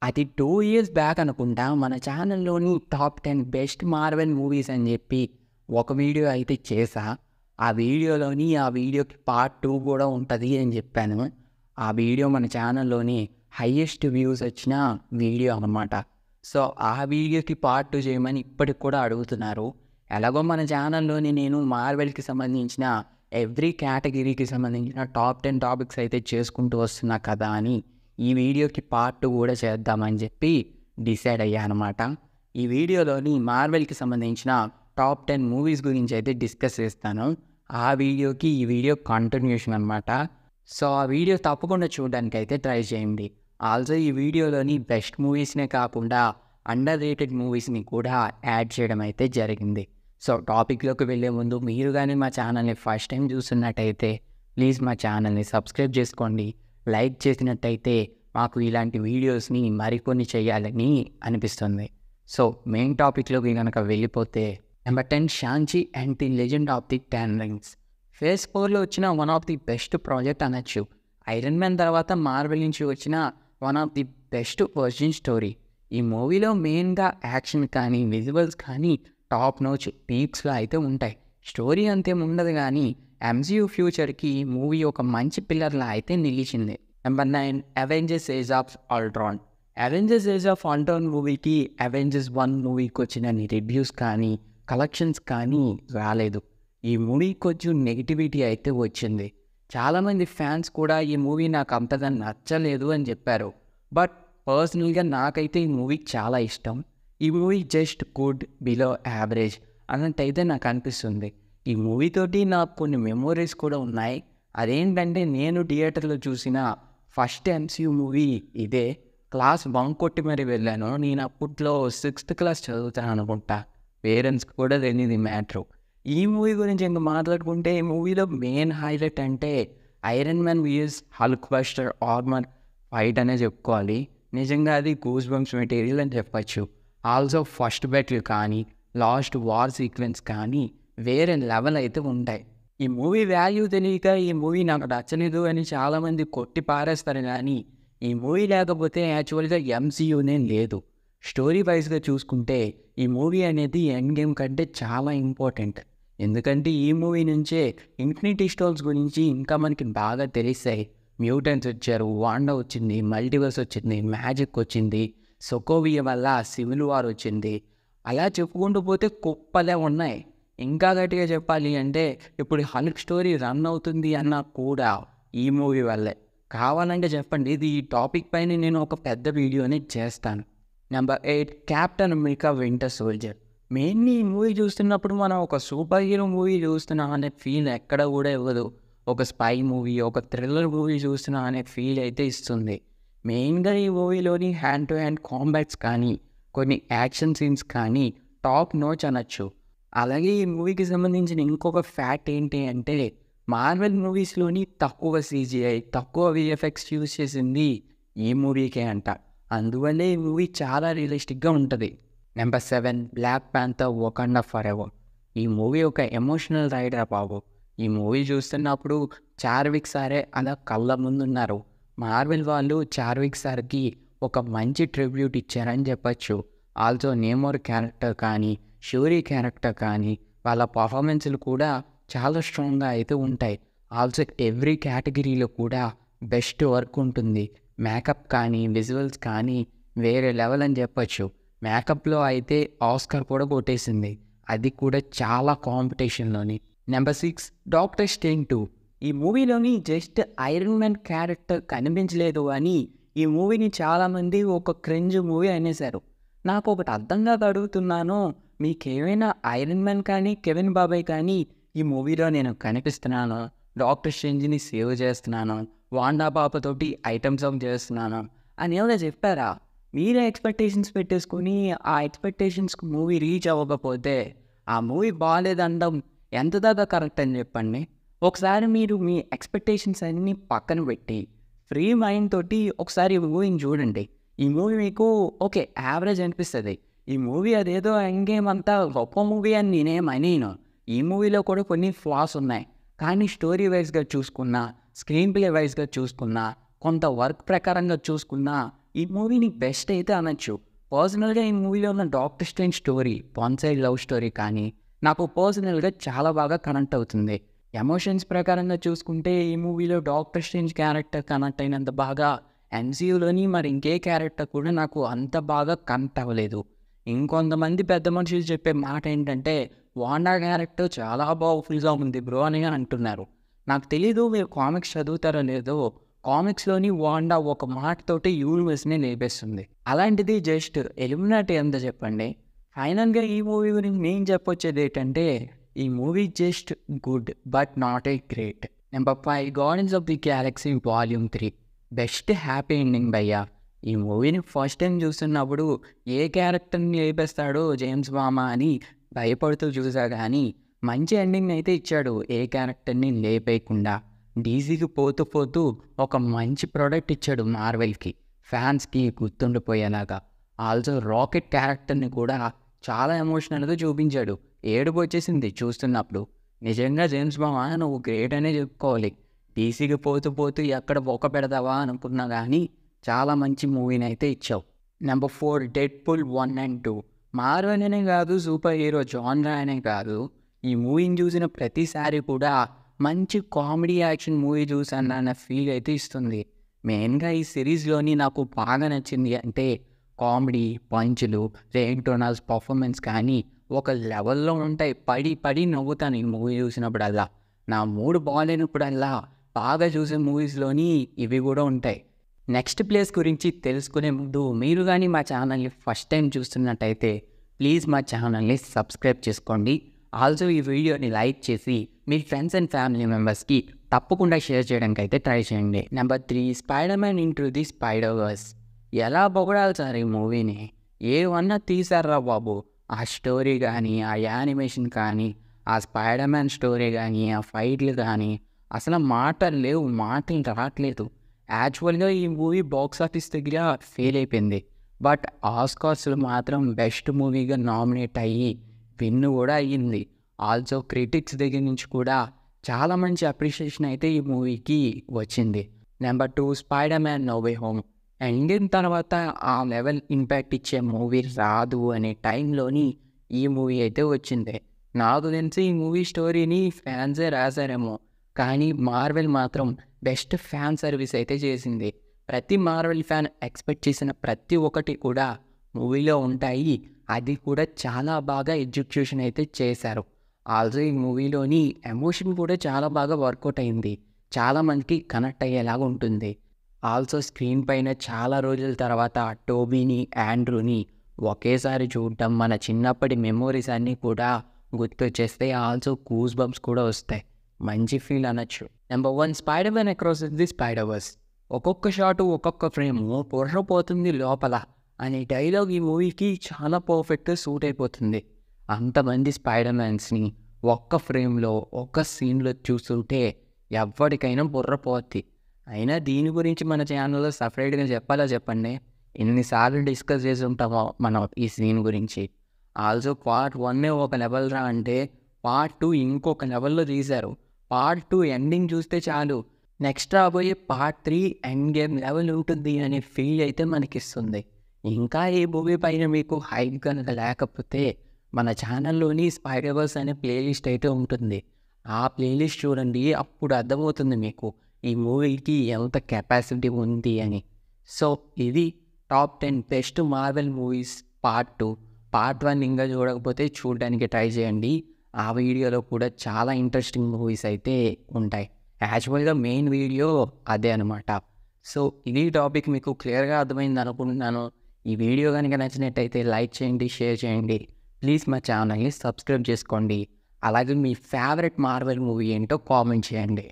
అది 2 years back అనుకుంటా మన ఛానల్‌లోని టాప్ 10 బెస్ట్ మార్వెల్ మూవీస్ అని జెప్పి ఒక వీడియో అయితే చేశా. ఆ వీడియోకి పార్ట్ 2 గూడా ఉంటది అని జెప్పాను. ఆ వీడియో మన ఛానల్‌లోని హైయెస్ట్ వ్యూస్ వచ్చిన వీడియో అనమాట. సో, ఆ వీడియోకి పార్ట్ 2 చేయమని ఇప్పటికి కూడా అడుగుతున్నారు. ఎలాగో మన ఛానల్‌లోని నేను మార్వెల్‌కి సంబంధించిన ఎవ్రీ కేటగిరీకి సంబంధించిన టాప్ 10 టాపిక్స్ అయితే చేసుకుంటూ వస్తున్నా కదా అని ఈ వీడియోకి పార్ట్ 2 కూడా చేద్దామని చెప్పి డిసైడ్ అయ్యా అనమాట. ఈ వీడియోలోని మార్వెల్‌కి సంబంధించిన టాప్ 10 మూవీస్ గురించి అయితే డిస్కస్ చేస్తాను. ఆ వీడియోకి ఈ వీడియో కంటిన్యూషన్ అనమాట. సో, ఆ వీడియో తప్పకుండా చూడడానికైతే ట్రై చేయండి. ఆల్సో ఈ వీడియోలోని బెస్ట్ మూవీస్‌నే కాకుండా అండర్ రేటెడ్ మూవీస్‌ని కూడా యాడ్ చేయడం అయితే జరిగింది. సో, టాపిక్‌లోకి వెళ్ళే ముందు మీరు గాని మా ఛానల్‌ని ఫస్ట్ టైం చూస్తున్నట్టయితే ప్లీజ్ మా ఛానల్‌ని సబ్స్క్రైబ్ చేసుకోండి. లైక్ చేసినట్టయితే మాకు ఇలాంటి వీడియోస్‌ని మరికొన్ని చేయాలని అనిపిస్తుంది. సో, మెయిన్ టాపిక్‌లోకి గనక వెళ్ళిపోతే number 10 Shang Chi and the Legend of the 10 Rings. Phase 4లో వచ్చిన one of the best project అనొచ్చు. ఐరన్ మ్యాన్ తర్వాత మార్వెల్ నుంచి వచ్చిన one of the best origin story. ఈ మూవీలో మెయిన్‌గా యాక్షన్ కానీ, విజువల్స్ కానీ టాప్ నాచ్ పీక్స్‌లో అయితే ఉంటాయి. స్టోరీ అంతేం ఉండదు గానీ ఎంసీయూ ఫ్యూచర్‌కి ఈ మూవీ ఒక మంచి పిల్లర్‌లా అయితే నిలిచింది. Number 9 Avengers age of Ultron. Avengers age of Ultron మూవీకి అవెంజర్స్ 1 మూవీకి వచ్చినన్ని రివ్యూస్ కానీ, కలెక్షన్స్ కానీ రాలేదు. ఈ మూవీ కొంచెం నెగటివిటీ అయితే వచ్చింది. చాలామంది ఫ్యాన్స్ కూడా ఈ మూవీ నాకు అంతగా నచ్చలేదు అని చెప్పారు. బట్ పర్సనల్‌గా నాకైతే ఈ మూవీ చాలా ఇష్టం. ఈ movie just good below average అన్నట్టయితే నాకు అనిపిస్తుంది. ఈ మూవీ తోటి నాకు కొన్ని మెమోరీస్ కూడా ఉన్నాయి. అదేంటంటే నేను థియేటర్‌లో చూసిన ఫస్ట్ ఎంసీయూ మూవీ ఇదే. క్లాస్ బంక్ కొట్టి మరి వెళ్ళాను. నేను అప్పట్లో 6థ్ క్లాస్ చదువుతాను అనుకుంటా. పేరెంట్స్‌కి కూడా తెలీదు ఈ మ్యాటరు. ఈ మూవీ గురించి ఇంక మాట్లాడుకుంటే ఈ మూవీలో మెయిన్ హైలైట్ అంటే iron man vs hulk buster armour fight అనే చెప్పుకోవాలి. నిజంగా అది గూస్ బంప్స్ మెటీరియల్ అని చెప్పొచ్చు. ఆల్సో ఫస్ట్ బ్యాటిల్ కానీ, లాస్ట్ వార్ సీక్వెన్స్ కానీ వేరే లెవెల్ అయితే ఉంటాయి. ఈ మూవీ వాల్యూ తెలియక ఈ మూవీ నాకు నచ్చలేదు అని చాలామంది కొట్టి పారేస్తారు కానీ ఈ మూవీ లేకపోతే యాక్చువల్‌గా ఎంసీయూనే లేదు. స్టోరీ వైస్‌గా చూసుకుంటే ఈ మూవీ అనేది ఎండ్ గేమ్ కంటే చాలా ఇంపార్టెంట్. ఎందుకంటే ఈ మూవీ నుంచే ఇన్ఫినిటీ స్టోన్స్ గురించి ఇంకా మనకి బాగా తెలిసాయి. మ్యూటెంట్స్ వచ్చారు, వాండా వచ్చింది, మల్టీవర్స్ వచ్చింది, మ్యాజిక్ వచ్చింది, సొకోవియా వల్ల సివిల్ వార్ వచ్చింది. అలా చెప్పుకుంటూ పోతే కుప్పలే ఉన్నాయి. ఇంకా గట్టిగా చెప్పాలి అంటే ఇప్పుడు హల్క్ స్టోరీ రన్ అవుతుంది అన్నా కూడా ఈ మూవీ వల్లే. కావాలంటే చెప్పండి, ఇది ఈ టాపిక్ పైన నేను ఒక పెద్ద వీడియోని చేస్తాను. Number 8 captain America winter soldier. Mainly ఈ మూవీ చూస్తున్నప్పుడు మనం ఒక సూపర్ హీరో మూవీ చూస్తున్నాం అనే ఫీల్ ఎక్కడ కూడా ఇవ్వదు. ఒక స్పై మూవీ, ఒక థ్రిల్లర్ మూవీ చూస్తున్నాం అనే ఫీల్ అయితే ఇస్తుంది. మెయిన్‌గా ఈ మూవీలోని హ్యాండ్ టు హ్యాండ్ కాంబాట్స్ కానీ, కొన్ని యాక్షన్ సీన్స్ కానీ టాప్ నాచ్ అనొచ్చు. అలాగే ఈ మూవీకి సంబంధించిన ఇంకొక ఫ్యాక్ట్ ఏంటి అంటే మార్వెల్ మూవీస్‌లోని తక్కువ సీజీఐ, తక్కువ వీఎఫ్ఎక్స్ యూజ్ చేసింది ఈ మూవీకే అంట. అందువల్లే ఈ మూవీ చాలా రియలిస్టిక్‌గా ఉంటది. Number 7 black panther Wakanda forever. ఈ మూవీ ఒక ఎమోషనల్ రైడ్ రా బాబు. ఈ మూవీ చూస్తున్నప్పుడు చార్విక్ సారే అలా కళ్ళ ముందున్నారు. మార్వెల్ వాళ్ళు చార్విక్ సార్‌కి ఒక మంచి ట్రిబ్యూట్ ఇచ్చారని చెప్పొచ్చు. ఆల్సో నేమోర్ క్యారెక్టర్ కానీ, షూరీ క్యారెక్టర్ కానీ వాళ్ళ పర్ఫార్మెన్స్‌లు కూడా చాలా స్ట్రాంగ్‌గా అయితే ఉంటాయి. ఆల్సో ఎవ్రీ కేటగిరీలో కూడా బెస్ట్ వర్క్ ఉంటుంది. మేకప్ కానీ, విజువల్స్ కానీ వేరే లెవెల్ అని చెప్పొచ్చు. మేకప్‌లో అయితే ఆస్కార్ కూడా కొట్టేసింది. అది కూడా చాలా కాంపిటీషన్‌లోని. Number 6 doctor strange 2. ఈ మూవీలోని జస్ట్ ఐరన్ మ్యాన్ క్యారెక్టర్ కనిపించలేదు అని ఈ మూవీని చాలామంది ఒక క్రింజ్ మూవీ అనేశారు. నాకు ఒకటి అర్థం కాక అడుగుతున్నాను. మీకేమైనా ఐరన్ మ్యాన్ కానీ, కెవిన్ బాబాయ్ కానీ ఈ మూవీలో నేను కనిపిస్తున్నాను, డాక్టర్ స్ట్రేంజ్‌ని సేవ్ చేస్తున్నాను, వాండా పాపతోటి ఐటెమ్ సాంగ్ చేస్తున్నాను అని ఏమైనా చెప్పారా? మీరే ఎక్స్‌పెక్టేషన్స్ పెట్టేసుకొని ఆ ఎక్స్‌పెక్టేషన్స్‌కి మూవీ రీచ్ అవ్వకపోతే ఆ మూవీ బాలేదనడం ఎంత దాకా కరెక్ట్ అని చెప్పండి. ఒకసారి మీరు మీ ఎక్స్‌పెక్టేషన్స్ అన్నీ పక్కన పెట్టి ఫ్రీ మైండ్ తోటి ఒకసారి ఈ మూవీని చూడండి. ఈ మూవీ మీకు ఓకే, యావరేజ్ అనిపిస్తది. ఈ మూవీ అదేదో ఎండ్ గేమ్ అంతా గొప్ప మూవీ అని నేనేం అనను. ఈ మూవీలో కూడా కొన్ని ఫ్లాస్ ఉన్నాయి. కానీ స్టోరీ వైస్‌గా చూసుకున్నా, స్క్రీన్ ప్లే వైస్‌గా చూసుకున్నా, కొంత వర్క్ ప్రకారంగా చూసుకున్నా ఈ మూవీని బెస్ట్ అయితే అనొచ్చు. పర్సనల్‌గా ఈ మూవీలో ఉన్న doctor strange story, one side love story కానీ నాకు పర్సనల్‌గా చాలా బాగా కనెక్ట్ అవుతుంది. ఎమోషన్స్ ప్రకారంగా చూసుకుంటే ఈ మూవీలో డాక్టర్ స్ట్రేంజ్ క్యారెక్టర్ కనెక్ట్ అయినంత బాగా ఎంసీయూలోని మరి ఇంకే క్యారెక్టర్ కూడా నాకు అంత బాగా కనెక్ట్ అవ్వలేదు. ఇంకొంతమంది పెద్ద మనుషులు చెప్పే మాట ఏంటంటే, వాండా క్యారెక్టర్ చాలా పవర్‌ఫుల్‌గా ఉంది బ్రో అని అంటున్నారు. నాకు తెలీదు మీరు కామిక్స్ చదువుతారో లేదో, కామిక్స్‌లోని వాండా ఒక మాటతోటి యూనివర్స్‌ని లేపేస్తుంది. అలాంటిది జస్ట్ ఎలిమినాటి ఎంత చెప్పండి. ఫైనల్‌గా ఈ మూవీ గురించి నేను చెప్పొచ్చేదేంటంటే, ఈ movie just good but not a great. Number 5 guardians of the Galaxy volume 3 best happy ending భయ్యా. ఈ మూవీని ఫస్ట్ టైం చూస్తున్నప్పుడు ఏ క్యారెక్టర్‌ని లేపేస్తాడో జేమ్స్ మామ అని భయపడుతూ చూసా కానీ, మంచి ఎండింగ్‌ని అయితే ఇచ్చాడు ఏ క్యారెక్టర్‌ని లేపేయకుండా. డీసీకి పోతూ పోతూ ఒక మంచి ప్రొడక్ట్ ఇచ్చాడు మార్వెల్‌కి, ఫ్యాన్స్‌కి గుర్తుండిపోయేలాగా. ఆల్సో రాకెట్ క్యారెక్టర్‌ని కూడా చాలా ఎమోషనల్‌గా చూపించాడు. ఏడుపు వచ్చేసింది చూస్తున్నప్పుడు. నిజంగా జేమ్స్ మామ నువ్వు గ్రేట్ అనే చెప్పుకోవాలి. డీసీకి పోతూ పోతూ ఎక్కడ బొక్క పెడతావా అనుకున్నా కానీ చాలా మంచి మూవీని అయితే ఇచ్చావు. నెంబర్ 4 డెడ్‌పూల్ 1 అండ్ 2 మార్వెల్ అనే కాదు, సూపర్ హీరో జాన్రా అనే కాదు, ఈ మూవీని చూసిన ప్రతిసారి కూడా మంచి కామెడీ యాక్షన్ మూవీ చూసానన్న ఫీల్ అయితే ఇస్తుంది. మెయిన్గా ఈ సిరీస్లోని నాకు బాగా నచ్చింది అంటే కామెడీ, పంచులు, రేన్ డొనాల్డ్స్ పర్ఫార్మెన్స్ కానీ ఒక లెవెల్లో ఉంటాయి. పడి పడి నవ్వుతాను ఈ మూవీ చూసినప్పుడల్లా. నా మూడ్ బాగాలేనప్పుడల్లా బాగా చూసే మూవీస్లోని ఇవి కూడా ఉంటాయి. నెక్స్ట్ ప్లేస్ గురించి తెలుసుకునే ముందు మీరు కానీ మా ఛానల్ని ఫస్ట్ టైం చూస్తున్నట్టయితే ప్లీజ్ మా ఛానల్ని సబ్స్క్రైబ్ చేసుకోండి. ఆల్సో ఈ వీడియోని లైక్ చేసి మీ ఫ్రెండ్స్ అండ్ ఫ్యామిలీ మెంబర్స్కి తప్పకుండా షేర్ చేయడానికి అయితే ట్రై చేయండి. Number 3 spider man into the Spider-Verse. ఎలా పొగడాలి సార్ ఈ మూవీని, ఏమన్నా తీసారా బాబు. ఆ స్టోరీ కానీ, ఆ యానిమేషన్ కానీ, ఆ స్పైడర్ మ్యాన్ స్టోరీ కానీ, ఆ ఫైట్లు కానీ అసలు మాటలు లేవు, మాటలు రావట్లేదు. యాక్చువల్గా ఈ మూవీ బాక్స్ ఆఫీస్ దగ్గర ఫెయిల్ అయిపోయింది. బట్ ఆస్కార్స్లో మాత్రం బెస్ట్ మూవీగా నామినేట్ అయ్యి విన్ కూడా అయ్యింది. ఆల్సో క్రిటిక్స్ దగ్గర నుంచి కూడా చాలా మంచి అప్రిషియేషన్ అయితే ఈ మూవీకి వచ్చింది. Number 2 spider man no way home. ఎండిన తర్వాత ఆ లెవెల్ ఇంపాక్ట్ ఇచ్చే మూవీ రాదు అనే టైంలోని ఈ మూవీ అయితే వచ్చింది. నాకు తెలిసి ఈ మూవీ స్టోరీని ఫ్యాన్సే రాశారేమో, కానీ మార్వెల్ మాత్రం బెస్ట్ ఫ్యాన్ సర్వీస్ అయితే చేసింది. ప్రతి మార్వెల్ ఫ్యాన్ ఎక్స్పెక్ట్ చేసిన ప్రతి ఒక్కటి కూడా మూవీలో ఉంటాయి. అది కూడా చాలా బాగా ఎగ్జిక్యూషన్ అయితే చేశారు. ఆల్సో ఈ మూవీలోని ఎమోషన్ కూడా చాలా బాగా వర్కౌట్ అయింది. చాలా మందికి కనెక్ట్ అయ్యేలాగా ఉంటుంది. ఆల్సో స్క్రీన్ పైన చాలా రోజుల తర్వాత టోబీని, ఆండ్రూని ఒకేసారి చూడటం మన చిన్నప్పటి మెమోరీస్ అన్నీ కూడా గుర్తొచ్చేస్తాయి. ఆల్సో గూస్ బంప్స్ కూడా వస్తాయి. మంచి ఫీల్ అనొచ్చు. Number 1 spider man across the Spider-Verse. ఒక్కొక్క షాటు, ఒక్కొక్క ఫ్రేము పొర్రపోతుంది లోపల అనే డైలాగ్ ఈ మూవీకి చాలా పర్ఫెక్ట్గా సూట్ అయిపోతుంది. అంతమంది స్పైడర్ మ్యాన్స్ని ఒక్క ఫ్రేమ్లో, ఒక్క సీన్లో చూస్తుంటే ఎవరికైనా బుర్రపోద్ది. అయినా దీని గురించి మన ఛానల్లో సపరేట్గా చెప్పాలా చెప్పండి? ఎన్నిసార్లు డిస్కస్ చేసి ఉంటామో మనం ఈ సీన్ గురించి. ఆల్సో పార్ట్ 1 ఒక లెవెల్ రా అంటే పార్ట్ 2 ఇంకొక లెవెల్లో తీశారు. పార్ట్ 2 ఎండింగ్ చూస్తే చాలు నెక్స్ట్ రాబోయే పార్ట్ 3 ఎండ్ గేమ్ లెవెల్ ఉంటుంది అనే ఫీల్ అయితే మనకిస్తుంది. ఇంకా ఈ మూవీ పైన మీకు హైప్ కనుక లేకపోతే మన ఛానల్లోని స్పైడర్వర్స్ అనే ప్లేలిస్ట్ అయితే ఉంటుంది. ఆ ప్లేలిస్ట్ చూడండి, అప్పుడు అర్థమవుతుంది మీకు ఈ మూవీకి ఎంత కెపాసిటీ ఉంది అని. సో ఇది top 10 best Marvel movies part 2. Part 1 ఇంకా చూడకపోతే చూడడానికి ట్రై చేయండి. ఆ వీడియోలో కూడా చాలా ఇంట్రెస్టింగ్ మూవీస్ అయితే ఉంటాయి. యాక్చువల్గా మెయిన్ వీడియో అదే అనమాట. సో ఇది టాపిక్ మీకు క్లియర్గా అర్థమైంది అనుకుంటున్నాను. ఈ వీడియో కనుక నచ్చినట్టయితే లైక్ చేయండి, షేర్ చేయండి. ప్లీజ్ మా ఛానల్ని సబ్స్క్రైబ్ చేసుకోండి. అలాగే మీ ఫేవరెట్ మార్వెల్ మూవీ ఏంటో కామెంట్ చేయండి.